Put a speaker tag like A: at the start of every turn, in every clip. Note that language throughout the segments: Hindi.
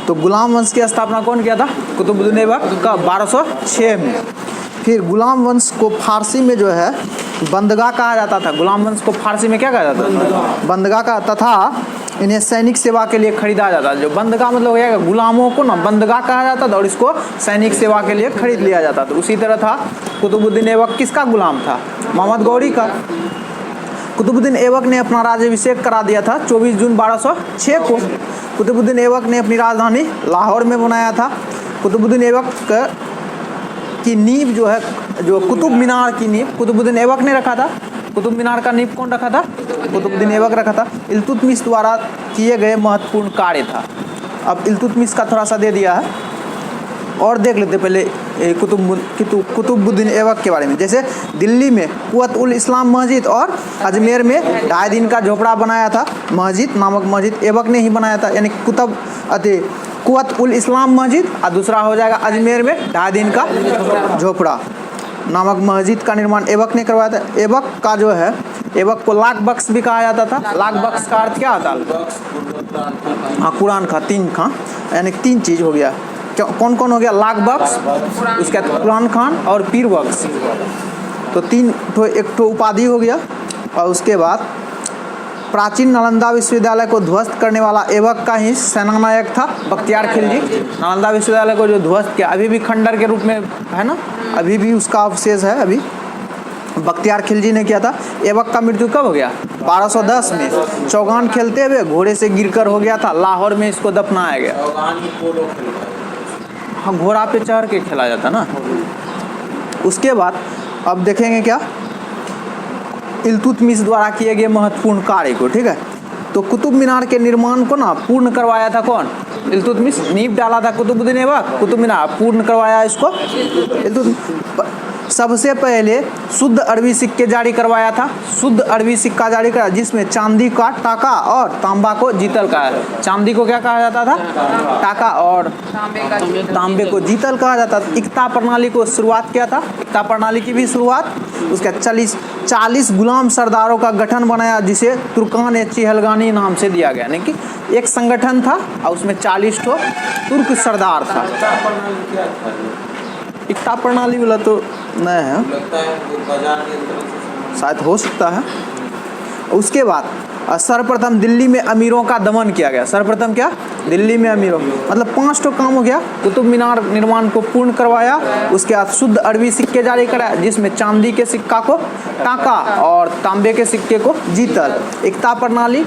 A: तो गुलाम वंश की स्थापना कौन किया था? कुतुबुद्दीन ऐबक का 1206 में। फिर गुलाम वंश को फारसी में जो है बंदगा कहा जाता था। गुलाम वंश को फारसी में क्या कहा जाता था? बंदगा का, तथा इन्हें सैनिक सेवा के लिए खरीदा जाता था। जो बंदगा मतलब हो गया गुलामों को ना बंदगा कहा जाता था और इसको सैनिक सेवा के लिए खरीद लिया जाता था। उसी तरह था कुतुबुद्दीन ऐबक किसका गुलाम था? मोहम्मद गौरी का। कुतुबुद्दीन ऐबक ने अपना राज्याभिषेक करा दिया था 24 जून 1206 को। कुतुबुद्दीन ऐबक ने अपनी राजधानी लाहौर में बनाया था। कुतुबुद्दीन ऐबक की नींव जो है, जो कुतुब मीनार की नींव कुतुबुद्दीन ऐबक ने रखा था। कुतुब मीनार का नींव कौन रखा था? कुतुबुद्दीन ऐबक रखा था। इल्तुतमिश द्वारा किए गए महत्वपूर्ण कार्य था। अब इल्तुतमिश का थोड़ा सा दे दिया है और देख लेते पहले कुतुबुद्दीन ऐबक के बारे में। जैसे दिल्ली में कुव्वत उल इस्लाम मस्जिद और अजमेर में 2.5 दिन का झोपड़ा बनाया था। मस्जिद नामक मस्जिद ऐबक ने ही बनाया था, यानी कुव्वत उल इस्लाम मस्जिद, और दूसरा हो जाएगा अजमेर में 2.5 दिन का झोपड़ा नामक मस्जिद का निर्माण ऐबक ने करवाया था। ऐबक का जो है, ऐबक को लाख बख्श भी कहा जाता था। लाख बख्श का अर्थ क्या होता है? हाँ, कुरान का 3 खां, यानी 3 चीज़ हो गया। कौन कौन हो गया? लाख बख्श, उसके बाद कुरान खान और पीर बख्श। तो 3 ठो, एक ठो उपाधि हो गया। और उसके बाद प्राचीन नालंदा विश्वविद्यालय को ध्वस्त करने वाला ऐबक का ही सेनानायक था बख्तियार खिलजी। नालंदा विश्वविद्यालय को जो ध्वस्त किया, अभी भी खंडर के रूप में है ना, अभी भी उसका अवशेष है, अभी बख्तियार खिलजी ने किया था। ऐबक का मृत्यु कब हो गया? 1210 में। चौगान खेलते हुए घोड़े से गिरकर हो गया था। लाहौर में इसको दफनाया गया। हाँ, घोड़ा पे चढ़ के खेला जाता ना। उसके बाद अब देखेंगे क्या, इल्तुतमिश द्वारा किए गए महत्वपूर्ण कार्य को। ठीक है, तो कुतुब मीनार के निर्माण को ना पूर्ण करवाया था कौन? इल्तुतमिश। नींव डाला था कुतुबुद्दीन ऐबक, कुतुब मीनार पूर्ण करवाया इसको इल्तुतमिश। सबसे पहले शुद्ध अरबी सिक्के जारी करवाया था। शुद्ध अरबी सिक्का जारी करा जिसमें चांदी का टाका और तांबा को जीतल कहा है। चांदी को क्या कहा जाता था? टाका, और तांबे को जीतल कहा जाता था। इक्ता प्रणाली को शुरुआत किया था। इक्ता प्रणाली की भी शुरुआत। उसके 40 गुलाम सरदारों का गठन बनाया जिसे तुर्कान चिहलगानी नाम से दिया गया, यानी कि एक संगठन था और उसमें 40 ठो तुर्क सरदार था। इक्ता प्रणाली वाला तो नहीं है, शायद हो सकता है। उसके बाद सर्वप्रथम दिल्ली में अमीरों का दमन किया गया। सर्वप्रथम क्या? दिल्ली में अमीरों, मतलब 5 ठो काम हो गया। कुतुब मीनार निर्माण को पूर्ण करवाया। उसके बाद शुद्ध अरबी सिक्के जारी कराया जिसमें चांदी के सिक्का को टाका और तांबे के सिक्के को जीतल। इक्ता प्रणाली,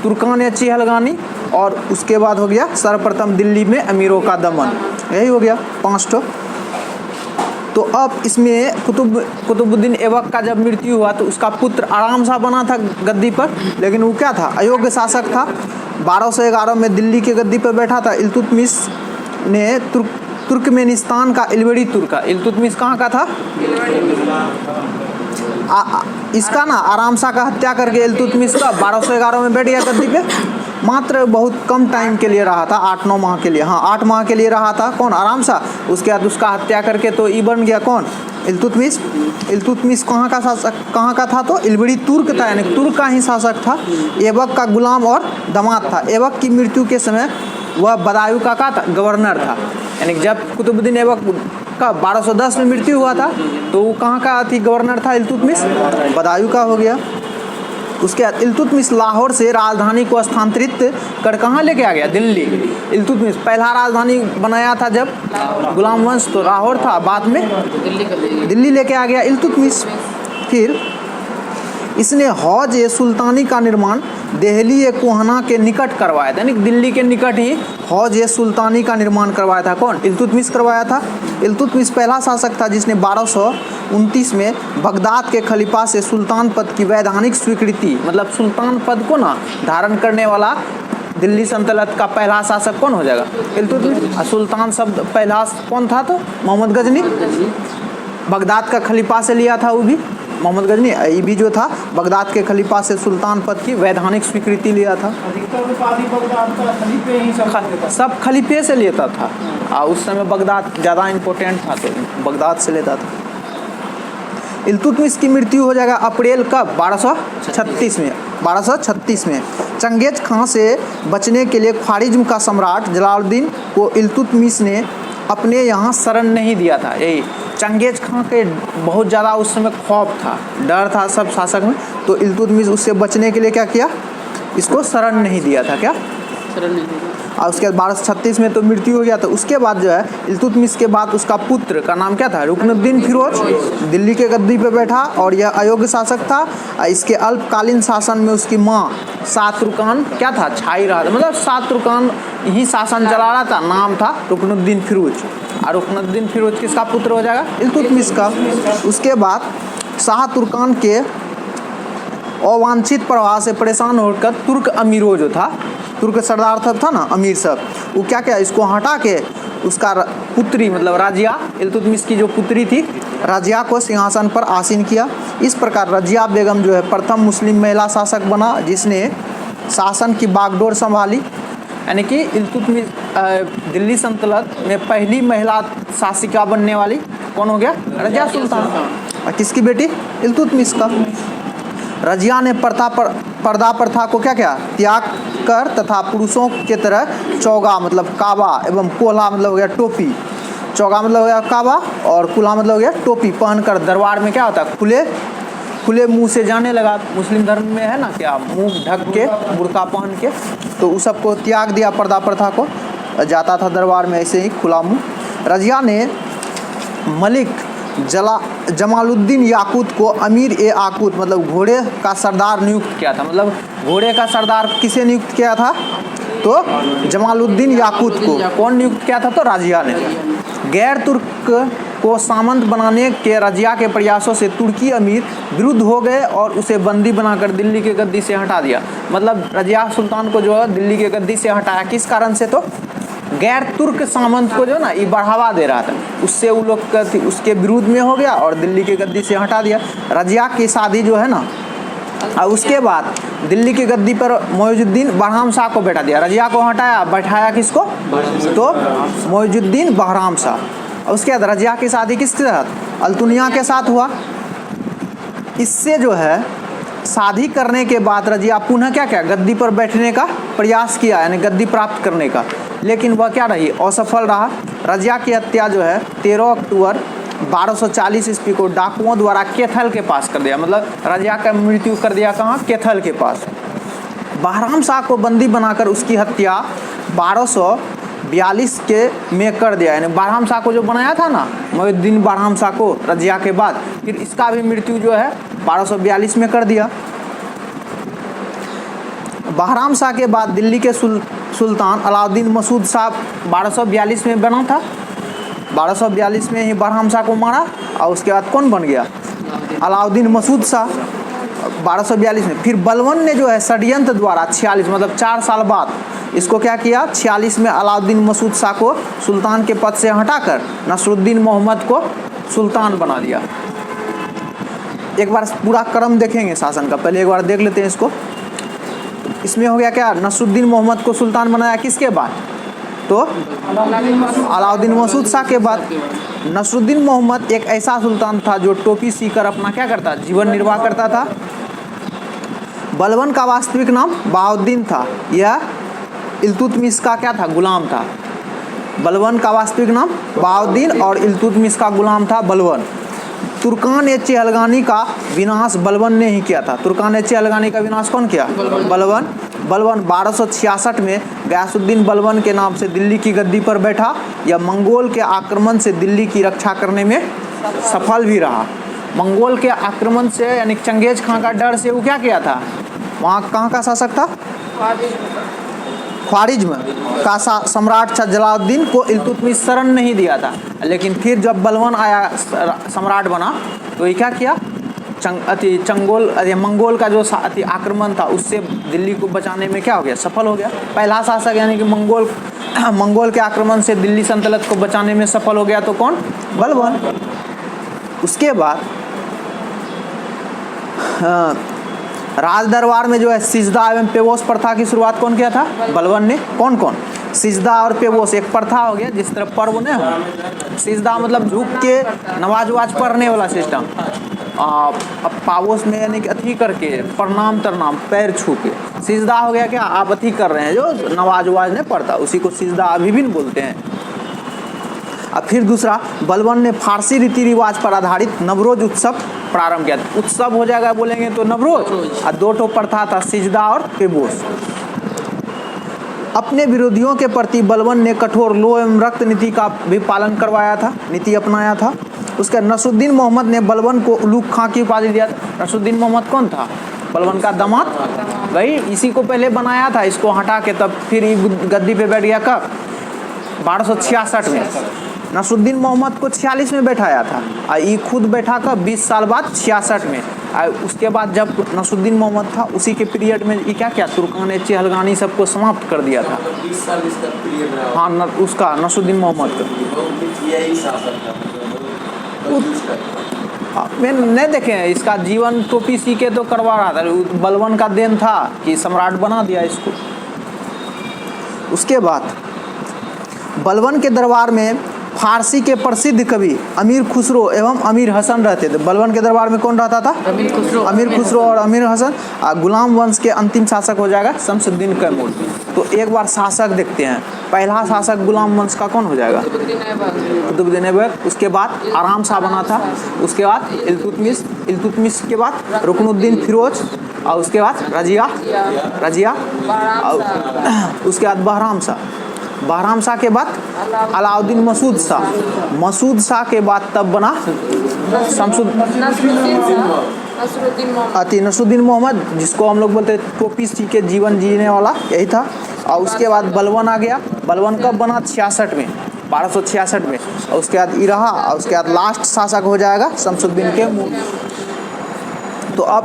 A: तुर्कान चिहलगानी, और उसके बाद हो गया सर्वप्रथम दिल्ली में अमीरों का दमन। यही हो गया 5 ठो। तो अब इसमें कुतुबुद्दीन ऐबक का जब मृत्यु हुआ तो उसका पुत्र आराम शाह बना था गद्दी पर, लेकिन वो क्या था? अयोग्य शासक था। 1211 में दिल्ली के गद्दी पर बैठा था। इल्तुतमिश ने तुर्कमेनिस्तान का इल्बेरी तुर्का। इल्तुतमिश कहाँ का था? इसका ना आराम शाह का हत्या करके इल्तुतमिश का 1211 में बैठ गया गद्दी पे। मात्र बहुत कम टाइम के लिए रहा था, 8-9 माह के लिए। हाँ, 8 माह के लिए रहा था। कौन? आराम शाह। उसके बाद उसका हत्या करके तो ये बन गया कौन? इल्तुतमिश। इल्तुतमिश कहाँ का शासक, कहाँ का था? तो इल्बेरी तुर्क था, यानी तुर्क का ही शासक था। ऐबक का गुलाम और दामाद था। ऐबक की मृत्यु के समय वह बदायूं का था, गवर्नर था। यानी जब कुतुबुद्दीन ऐबक का 1210 में मृत्यु हुआ था तो वो कहाँ का थी? गवर्नर था इल्तुतमिश, बदायूं का हो गया। उसके बाद इल्तुतमिश लाहौर से राजधानी को स्थानांतरित कर कहाँ लेके आ गया? दिल्ली। इल्तुतमिश पहला राजधानी बनाया था जब गुलाम वंश तो लाहौर था, बाद में दिल्ली लेके आ गया इल्तुतमिश। फिर इसने हौज ए सुल्तानी का निर्माण दिल्ली ए कोहना के निकट करवाया था, यानी दिल्ली के निकट ही हौज ए सुल्तानी का निर्माण करवाया था। कौन? इल्तुतमिश करवाया था। इल्तुतमिश पहला शासक था जिसने 1229 में बगदाद के खलीफा से सुल्तान पद की वैधानिक स्वीकृति, मतलब सुल्तान पद को ना धारण करने वाला दिल्ली सल्तनत का पहला शासक कौन हो जाएगा? इल्तुतमिश। सुल्तान शब्द पहला कौन था? तो मोहम्मद गजनी। बगदाद का खलीफा से लिया था वो भी मोहम्मद गजनी। ये भी जो था बगदाद के खलीफा से सुल्तान पद की वैधानिक स्वीकृति लिया था।
B: अधिकतर उपाधि बगदाद का खलीफे ही
A: सब खलीफे से लेता था। और उस समय बगदाद ज़्यादा इम्पोर्टेंट था तो बगदाद से लेता था। इल्तुतमिश की मृत्यु हो जाएगा अप्रैल कब? 1236 में। 1236 में। चंगेज खां से बचने के लिए ख्वारिज्म का सम्राट जलालुद्दीन को इल्तुतमिश ने अपने यहाँ शरण नहीं दिया था। यही चंगेज खां के बहुत ज़्यादा उस समय खौफ था, डर था सब शासक में, तो इल्तुतमिश उससे बचने के लिए क्या किया, इसको शरण नहीं दिया था। क्या
C: शरण नहीं देगा।
A: और उसके बाद 1236 में तो मृत्यु हो गया। तो उसके बाद जो है इल्तुतमिश के बाद उसका पुत्र का नाम क्या था, रुकनुद्दीन फिरोज, दिल्ली के गद्दी पे बैठा और यह अयोग्य शासक था। इसके अल्पकालीन शासन में उसकी माँ शाहतुर्कान क्या था, छाई रहा था, मतलब शाहतुर्कान ही शासन चला रहा था, नाम था रुकनुद्दीन फिरोज। और रुकनुद्दीन फिरोज किसका पुत्र हो जाएगा, इल्तुतमिश का। उसके बाद शाहतुर्कान के अवांछित प्रभाव से परेशान होकर तुर्क अमीरों जो था, तुर्क सरदार था ना, अमीर सब, वो क्या क्या इसको हटा के उसका पुत्री मतलब राजिया, इल्तुतमिश की जो पुत्री थी राजिया को सिंहासन पर आसीन किया। इस प्रकार रजिया बेगम जो है प्रथम मुस्लिम महिला शासक बना जिसने शासन की बागडोर संभाली। यानी कि इल्तुतमिश दिल्ली सल्तनत में पहली महिला शासिका बनने वाली कौन हो गया, रजिया सुल्तान। और किसकी बेटी, इल्तुतमिश का। रजिया ने पर्दा प्रथा को क्या क्या त्याग कर तथा पुरुषों के तरह चौगा मतलब काबा एवं कोल्हा मतलब हो गया टोपी, चौगा मतलब हो गया काबा और कुल्हा मतलब हो गया टोपी पहनकर दरबार में क्या होता है, खुले मुंह से जाने लगा। मुस्लिम धर्म में है ना क्या, मुंह ढक के बुर्का पहन के, तो उस सब को त्याग दिया, पर्दा प्रथा को, जाता था दरबार में ऐसे ही खुला मुंह। रजिया ने मलिक जमालुद्दीन याकूत को अमीर ए आकूत मतलब घोड़े का सरदार नियुक्त किया था। मतलब घोड़े का सरदार किसे नियुक्त किया था, तो जमालुद्दीन याकूत को। कौन नियुक्त किया था, तो रजिया ने। गैर तुर्क को सामंत बनाने के रजिया के प्रयासों से तुर्की अमीर विरुद्ध हो गए और उसे बंदी बनाकर दिल्ली के गद्दी से हटा दिया। मतलब रजिया सुल्तान को जो है दिल्ली के गद्दी से हटाया, किस कारण से, तो गैर तुर्क सामंत को जो ना ये बढ़ावा दे रहा था, उससे वो लोग उसके विरुद्ध में हो गया और दिल्ली की गद्दी से हटा दिया। रजिया की शादी जो है ना, और उसके बाद दिल्ली की गद्दी पर मोइजुद्दीन बहराम शाह को बैठा दिया। रजिया को हटाया, बैठाया किसको, तो मोइजुद्दीन बहराम शाह। और उसके बाद रजिया की शादी किसके साथ, अल्तुनिया के साथ हुआ। इससे जो है शादी करने के बाद रजिया पुनः क्या क्या गद्दी पर बैठने का प्रयास किया, यानी गद्दी प्राप्त करने का, लेकिन वह क्या रही, असफल रहा। रजिया की हत्या जो है 13 अक्टूबर 1240 ईस्वी को डाकुओं द्वारा कैथल के पास कर दिया। मतलब रजिया का मृत्यु कर दिया कहाँ, कैथल के पास। बहराम शाह को बंदी बनाकर उसकी हत्या 1242 के में कर दिया। यानी बहराम शाह को जो बनाया था ना, मोइनुद्दीन बहराम शाह को रजिया के बाद, फिर इसका भी मृत्यु जो है 1242 में कर दिया। बहराम शाह के बाद दिल्ली के सुल्तान अलाउद्दीन मसूद शाह 1242 में बना था। 1242 में ही बहराम शाह को मारा और उसके बाद कौन बन गया, अलाउद्दीन मसूद शाह 1242 में। फिर बलबन ने जो है षड्यंत्र द्वारा 46 मतलब 4 साल बाद इसको क्या किया, 46 में अलाउद्दीन मसूद शाह को सुल्तान के पद से हटाकर नसरुद्दीन मोहम्मद को सुल्तान बना दिया। एक बार पूरा क्रम देखेंगे शासन का, पहले एक बार देख लेते हैं इसको। इसमें हो गया क्या, नसरुद्दीन मोहम्मद को सुल्तान बनाया किसके बाद, तो अलाउद्दीन मसूद शाह के बाद। नसरुद्दीन मोहम्मद एक ऐसा सुल्तान था जो टोपी सीकर अपना क्या करता, जीवन निर्वाह करता था। बलबन का वास्तविक नाम बहाउद्दीन था, यह इल्तुतमिश का क्या था, गुलाम था। बलबन का वास्तविक नाम बहाउद्दीन और इल्तुतमिश का गुलाम था बलबन। तुर्कान ए चहलगानी का विनाश बलबन ने ही किया था। तुर्कान ए चहलगानी का विनाश कौन किया, बलबन। बलबन 1266 में गयासुद्दीन बलबन के नाम से दिल्ली की गद्दी पर बैठा। यह मंगोल के आक्रमण से दिल्ली की रक्षा करने में सफल भी रहा। मंगोल के आक्रमण से यानी चंगेज खां का डर से वो क्या किया था, वहाँ कहाँ का शासक था, ख्वारिज्म का सम्राट जलालुद्दीन को इल्तुतमिश शरण नहीं दिया था। लेकिन फिर जब बलबन आया सम्राट बना तो ये क्या किया, मंगोल का जो आक्रमण था उससे दिल्ली को बचाने में क्या हो गया, सफल हो गया। पहला शासक यानी कि मंगोल के आक्रमण से दिल्ली सल्तनत को बचाने में सफल हो गया, तो कौन, बलबन। उसके बाद राज दरबार में जो है सिजदा एवं पेवोस प्रथा की शुरुआत कौन किया था, बलबन ने। कौन कौन, सिजदा और पेवोस एक प्रथा हो गया, जिस तरह पर्व ने, सिजदा मतलब झुक के नमाज वाज पढ़ने वाला सिस्टम, अब पावोस में यानी कि अथी करके प्रणाम तरनाम पैर छू के सिजदा हो गया क्या, आप अथी कर रहे हैं जो नमाज ववाज नहीं पढ़ता उसी को सिजदा अभिभिन्न बोलते हैं। अब फिर दूसरा, बलबन ने फारसी रीति रिवाज पर आधारित नवरोज उत्सव प्रारंभ किया। उत्सव हो जाएगा बोलेंगे तो नवरोज, और दो ठो प्रथा था सिजदा और पेबोस। अपने विरोधियों के प्रति बलबन ने कठोर लो एवं रक्त नीति का भी पालन करवाया था, नीति अपनाया था। उसके नसरुद्दीन मोहम्मद ने बलबन को उलूग खां की उपाधि दिया। नसरुद्दीन मोहम्मद कौन था? बलबन का दामाद, भाई इसी को पहले बनाया था, इसको हटा के तब फिर ये गद्दी पे बैठ गया कब? 1266 में। नसरुद्दीन मोहम्मद को 46 में बैठाया था और ये खुद बैठा कर 20 साल बाद 66 में। और उसके बाद जब नसरुद्दीन मोहम्मद था उसी के पीरियड में ये क्या तुर्कान चहलगानी सबको समाप्त कर दिया था।
C: 20 साल इसका पीरियड रहा।
A: हाँ उसका नसरुद्दीन मोहम्मद का
C: यही शासक था।
A: मैं नहीं देखे इसका जीवन टोपी सी के तो करवा रहा था, बलबन का देन था कि सम्राट बना दिया इसको। उसके बाद बलबन के दरबार में फारसी के प्रसिद्ध कवि अमीर खुसरो एवं अमीर हसन रहते थे। बलबन के दरबार में कौन रहता था? अमीर खुसरो और अमीर हसन। गुलाम वंश के अंतिम शासक हो जाएगा शमसुद्दीन कैमूर। तो एक बार शासक देखते हैं। पहला शासक गुलाम वंश का कौन हो जाएगा? कुतुबुद्दीन ऐबक। उसके बाद आराम शाह बना था। उसके बाद इल्तुतमिश के बाद रुकनुद्दीन फिरोज और उसके बाद रजिया और उसके बाद बहराम शाह के बाद अलाउद्दीन मसूद शाह के बाद तब बना नसरुद्दीन मोहम्मद, जिसको हम लोग बोलते हैं टोपी सी के जीवन जीने वाला, यही था। और उसके बाद बलबन आ गया। बलबन कब बना? 66 में, 1266 में। और उसके बाद ये रहा और उसके बाद लास्ट शासक हो जाएगा शमसुद्दीन के। तो अब